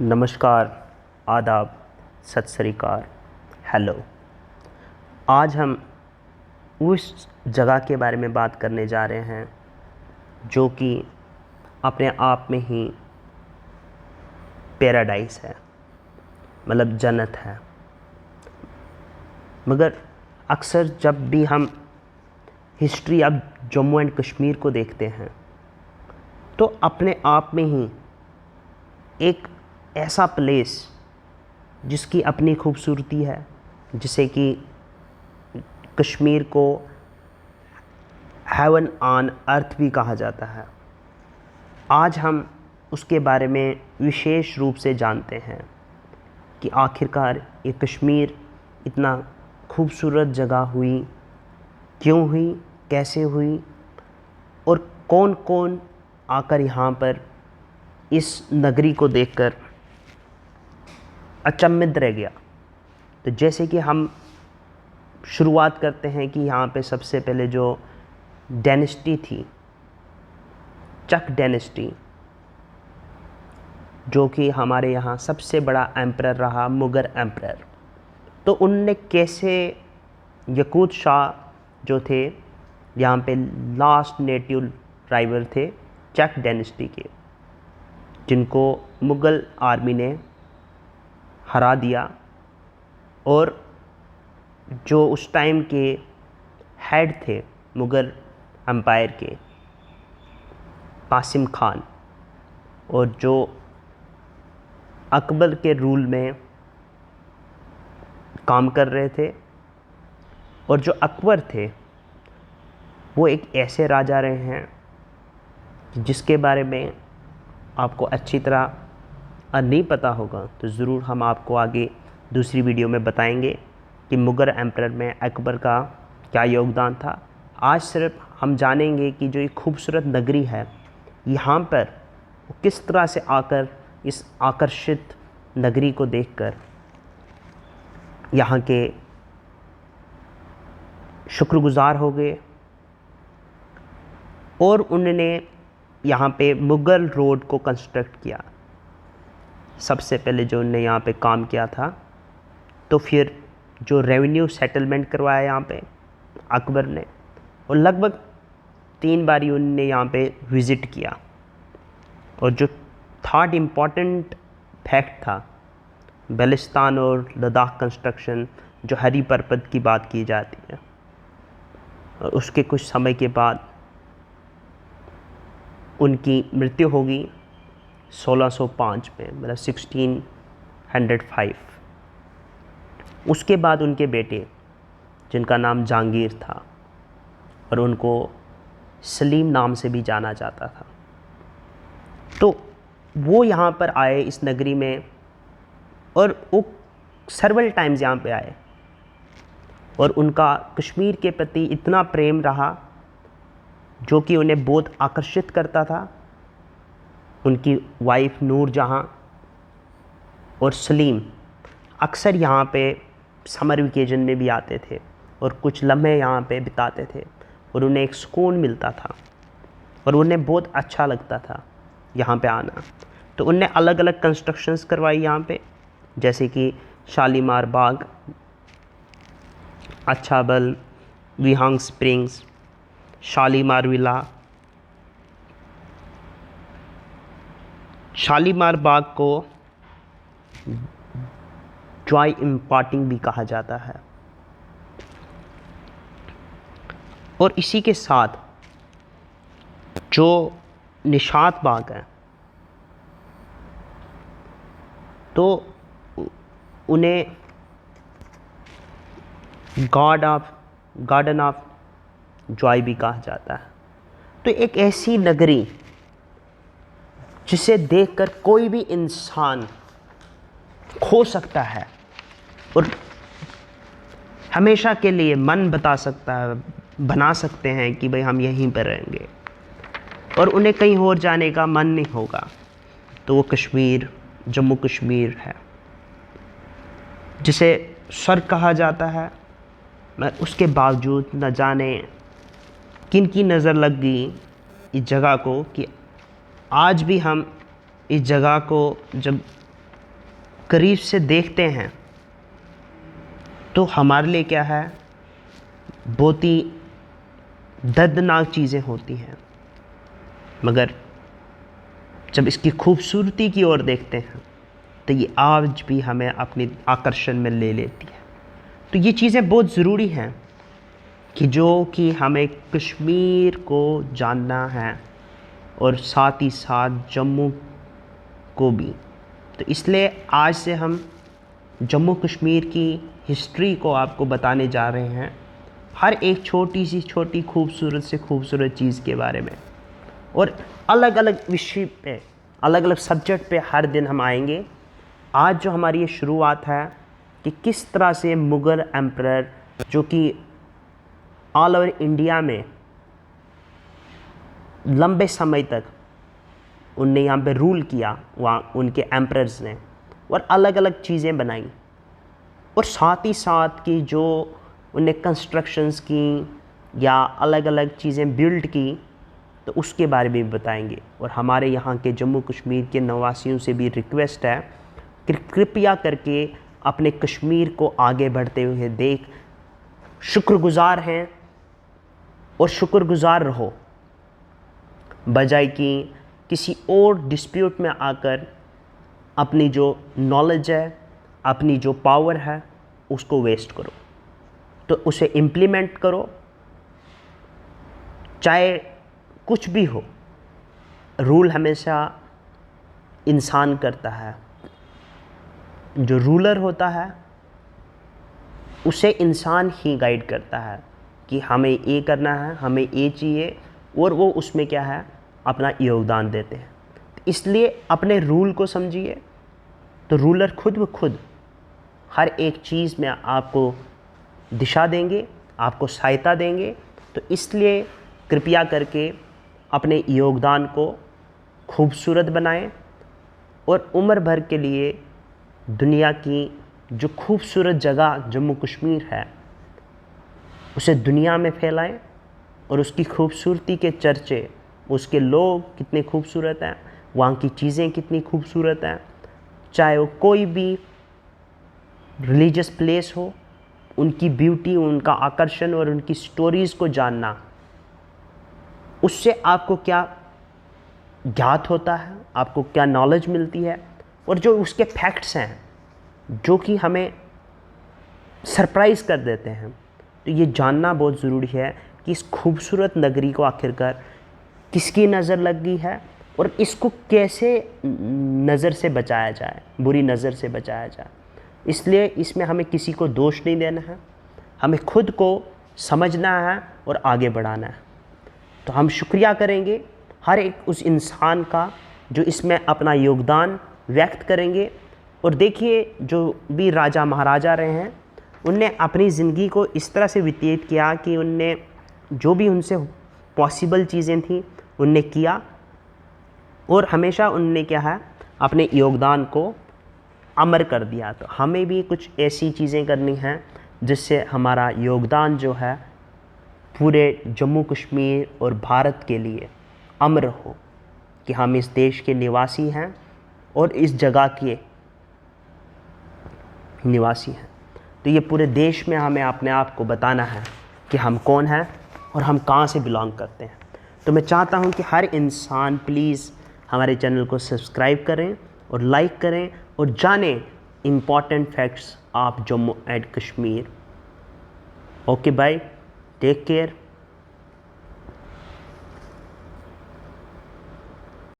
नमस्कार, आदाब, सत श्री अकाल, हेलो। आज हम उस जगह के बारे में बात करने जा रहे हैं जो कि अपने आप में ही पैराडाइस है, मतलब जन्नत है। मगर अक्सर जब भी हम हिस्ट्री अब जम्मू एंड कश्मीर को देखते हैं तो अपने आप में ही एक ऐसा प्लेस जिसकी अपनी खूबसूरती है, जिसे कि कश्मीर को हेवन ऑन अर्थ भी कहा जाता है। आज हम उसके बारे में विशेष रूप से जानते हैं कि आखिरकार ये कश्मीर इतना खूबसूरत जगह हुई, क्यों हुई, कैसे हुई और कौन कौन आकर यहाँ पर इस नगरी को देखकर अचंभित रह गया। तो जैसे कि हम शुरुआत करते हैं कि यहाँ पे सबसे पहले जो डायनेस्टी थी, चक डायनेस्टी, जो कि हमारे यहाँ सबसे बड़ा एम्परर रहा, मुगल एम्परर। तो उनने कैसे यकूत शाह जो थे, यहाँ पे लास्ट नेटिव राइवल थे चक डायनेस्टी के, जिनको मुग़ल आर्मी ने हरा दिया और जो उस टाइम के हेड थे मुग़ल एम्पायर के, कासिम खान, और जो अकबर के रूल में काम कर रहे थे, और जो अकबर थे वो एक ऐसे राजा रहे हैं जिसके बारे में आपको अच्छी तरह नहीं पता होगा, तो ज़रूर हम आपको आगे दूसरी वीडियो में बताएंगे कि मुग़ल एम्परर में अकबर का क्या योगदान था। आज सिर्फ हम जानेंगे कि जो ये खूबसूरत नगरी है, यहाँ पर वो किस तरह से आकर इस आकर्षित नगरी को देखकर यहाँ के शुक्रगुज़ार हो गए और उन्होंने यहाँ पे मुग़ल रोड को कंस्ट्रक्ट किया। सबसे पहले जो उन्होंने यहाँ पे काम किया था, तो फिर जो रेवेन्यू सेटलमेंट करवाया यहाँ पे अकबर ने, और लगभग 3 बार उन्होंने यहाँ पे विज़िट किया। और जो थर्ड इम्पॉर्टेंट फैक्ट था, बलिस्तान और लद्दाख कंस्ट्रक्शन, जो हरी पर्वत की बात की जाती है, और उसके कुछ समय के बाद उनकी मृत्यु होगी 1605 में, मतलब 1605। उसके बाद उनके बेटे, जिनका नाम जहांगीर था और उनको सलीम नाम से भी जाना जाता था, तो वो यहाँ पर आए इस नगरी में, और वो सर्वल टाइम्स यहाँ पे आए, और उनका कश्मीर के प्रति इतना प्रेम रहा जो कि उन्हें बहुत आकर्षित करता था। उनकी वाइफ नूरजहां और सलीम अक्सर यहाँ पे समर वेकेशन में भी आते थे और कुछ लम्हे यहाँ पे बिताते थे, और उन्हें एक सुकून मिलता था और उन्हें बहुत अच्छा लगता था यहाँ पे आना। तो उनने अलग अलग कंस्ट्रक्शंस करवाई यहाँ पे, जैसे कि शालीमार बाग, अच्छाबल, विहांग स्प्रिंग्स, शालीमार विला। शालीमार बाग को जॉय इम्पार्टिंग भी कहा जाता है। और इसी के साथ जो निशात बाग है, तो उन्हें गार्डन ऑफ जॉय भी कहा जाता है। तो एक ऐसी नगरी जिसे देखकर कोई भी इंसान खो सकता है और हमेशा के लिए मन बना सकते हैं कि भाई हम यहीं पर रहेंगे, और उन्हें कहीं और जाने का मन नहीं होगा। तो वो कश्मीर, जम्मू कश्मीर है, जिसे स्वर्ग कहा जाता है। मगर उसके बावजूद न जाने किन की नज़र लग गई इस जगह को कि आज भी हम इस जगह को जब करीब से देखते हैं तो हमारे लिए क्या है, बहुत ही दर्दनाक चीज़ें होती हैं, मगर जब इसकी खूबसूरती की ओर देखते हैं तो ये आज भी हमें अपनी आकर्षण में ले लेती है। तो ये चीज़ें बहुत ज़रूरी हैं कि जो कि हमें कश्मीर को जानना है और साथ ही साथ जम्मू को भी। तो इसलिए आज से हम जम्मू कश्मीर की हिस्ट्री को आपको बताने जा रहे हैं, हर एक छोटी सी छोटी खूबसूरत से खूबसूरत चीज़ के बारे में, और अलग अलग विषय पे, अलग अलग सब्जेक्ट पे हर दिन हम आएंगे। आज जो हमारी ये शुरुआत है कि किस तरह से मुग़ल एम्परर जो कि ऑल ओवर इंडिया में लंबे समय तक उनने यहाँ पे रूल किया, वहाँ उनके एम्परर्स ने, और अलग अलग चीज़ें बनाई, और साथ ही साथ की जो उनने कंस्ट्रक्शंस की या अलग अलग चीज़ें बिल्ड की, तो उसके बारे में भी बताएंगे। और हमारे यहाँ के जम्मू कश्मीर के निवासियों से भी रिक्वेस्ट है कि कृपया करके अपने कश्मीर को आगे बढ़ते हुए देख शुक्रगुज़ार हैं और शुक्रगुज़ार रहो, बजाय कि किसी और डिस्प्यूट में आकर अपनी जो नॉलेज है, अपनी जो पावर है, उसको वेस्ट करो। तो उसे इम्प्लीमेंट करो, चाहे कुछ भी हो। रूल हमेशा इंसान करता है, जो रूलर होता है उसे इंसान ही गाइड करता है कि हमें ये करना है, हमें ये चाहिए, और वो उसमें क्या है, अपना योगदान देते हैं। इसलिए अपने रूल को समझिए, तो रूलर खुद ब खुद हर एक चीज़ में आपको दिशा देंगे, आपको सहायता देंगे। तो इसलिए कृपया करके अपने योगदान को खूबसूरत बनाएं, और उम्र भर के लिए दुनिया की जो खूबसूरत जगह जम्मू कश्मीर है उसे दुनिया में फैलाएं, और उसकी खूबसूरती के चर्चे, उसके लोग कितने खूबसूरत हैं, वहाँ की चीज़ें कितनी खूबसूरत हैं, चाहे वो कोई भी रिलीजियस प्लेस हो, उनकी ब्यूटी, उनका आकर्षण और उनकी स्टोरीज़ को जानना, उससे आपको क्या ज्ञात होता है, आपको क्या नॉलेज मिलती है, और जो उसके फैक्ट्स हैं जो कि हमें सरप्राइज़ कर देते हैं। तो ये जानना बहुत ज़रूरी है कि इस खूबसूरत नगरी को आखिरकार किसकी नज़र लग गई है, और इसको कैसे नज़र से बचाया जाए, बुरी नज़र से बचाया जाए। इसलिए इसमें हमें किसी को दोष नहीं देना है, हमें खुद को समझना है और आगे बढ़ाना है। तो हम शुक्रिया करेंगे हर एक उस इंसान का जो इसमें अपना योगदान व्यक्त करेंगे। और देखिए, जो भी राजा महाराजा रहे हैं, उनने अपनी ज़िंदगी को इस तरह से व्यतीत किया कि उनने जो भी उनसे पॉसिबल चीज़ें थी उनने किया, और हमेशा उनने क्या है, अपने योगदान को अमर कर दिया। तो हमें भी कुछ ऐसी चीज़ें करनी हैं जिससे हमारा योगदान जो है पूरे जम्मू कश्मीर और भारत के लिए अमर हो, कि हम इस देश के निवासी हैं और इस जगह के निवासी हैं। तो ये पूरे देश में हमें अपने आप को बताना है कि हम कौन हैं और हम कहाँ से बिलोंग करते हैं। तो मैं चाहता हूँ कि हर इंसान प्लीज़ हमारे चैनल को सब्सक्राइब करें और लाइक करें, और जानें important facts of Jammu and Kashmir. Okay bye, take care.